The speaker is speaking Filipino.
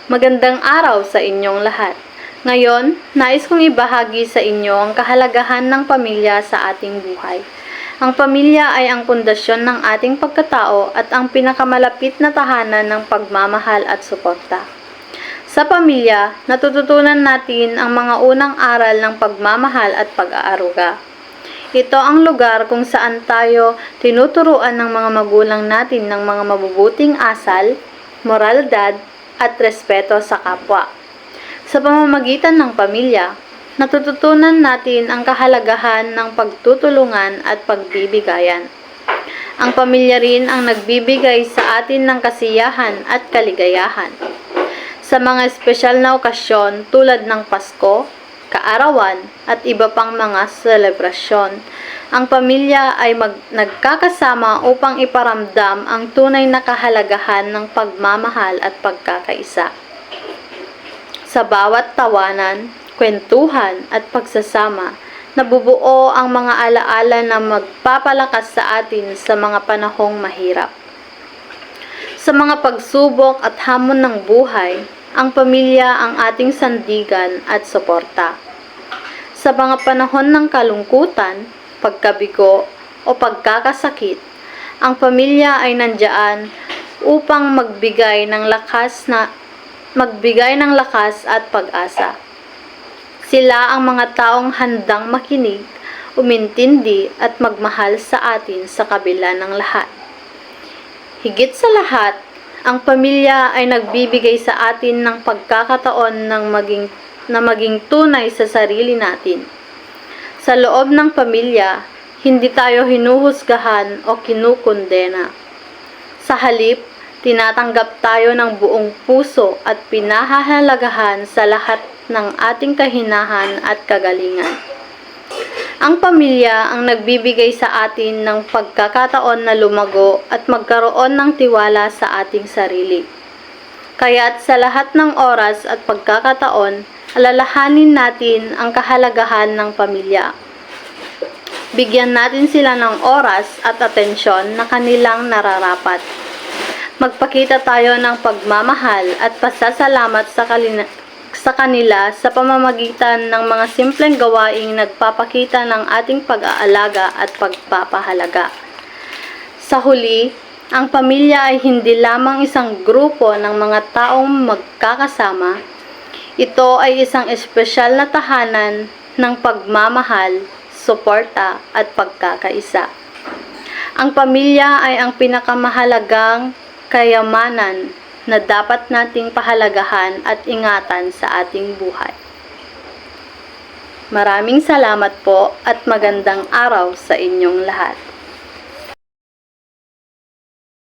Magandang araw sa inyong lahat. Ngayon, nais kong ibahagi sa inyo ang kahalagahan ng pamilya sa ating buhay. Ang pamilya ay ang pundasyon ng ating pagkatao at ang pinakamalapit na tahanan ng pagmamahal at suporta. Sa pamilya, natututunan natin ang mga unang aral ng pagmamahal at pag-aaruga. Ito ang lugar kung saan tayo tinuturuan ng mga magulang natin ng mga mabubuting asal, moralidad, at respeto sa kapwa. Sa pamamagitan ng pamilya, natututunan natin ang kahalagahan ng pagtutulungan at pagbibigayan. Ang pamilya rin ang nagbibigay sa atin ng kasiyahan at kaligayahan. Sa mga espesyal na okasyon tulad ng Pasko, kaarawan, at iba pang mga selebrasyon, ang pamilya ay nagkakasama upang iparamdam ang tunay na kahalagahan ng pagmamahal at pagkakaisa. Sa bawat tawanan, kwentuhan, at pagsasama, nabubuo ang mga alaala na magpapalakas sa atin sa mga panahong mahirap. Sa mga pagsubok at hamon ng buhay, ang pamilya ang ating sandigan at suporta. Sa mga panahon ng kalungkutan, pagkabigo, o pagkakasakit, ang pamilya ay nandiyan upang magbigay ng lakas at pag-asa. Sila ang mga taong handang makinig, umintindi at magmahal sa atin sa kabila ng lahat. Higit sa lahat, ang pamilya ay nagbibigay sa atin ng pagkakataon na maging tunay sa sarili natin. Sa loob ng pamilya, hindi tayo hinuhusgahan o kinukondena. Sa halip, tinatanggap tayo ng buong puso at pinahahalagahan sa lahat ng ating kahinahan at kagalingan. Ang pamilya ang nagbibigay sa atin ng pagkakataon na lumago at magkaroon ng tiwala sa ating sarili. Kaya't sa lahat ng oras at pagkakataon, alalahanin natin ang kahalagahan ng pamilya. Bigyan natin sila ng oras at atensyon na kanilang nararapat. Magpakita tayo ng pagmamahal at pasasalamat sa kanila sa pamamagitan ng mga simpleng gawaing nagpapakita ng ating pag-aalaga at pagpapahalaga. Sa huli, ang pamilya ay hindi lamang isang grupo ng mga taong magkakasama. Ito ay isang espesyal na tahanan ng pagmamahal, suporta, at pagkakaisa. Ang pamilya ay ang pinakamahalagang kayamanan na dapat nating pahalagahan at ingatan sa ating buhay. Maraming salamat po at magandang araw sa inyong lahat.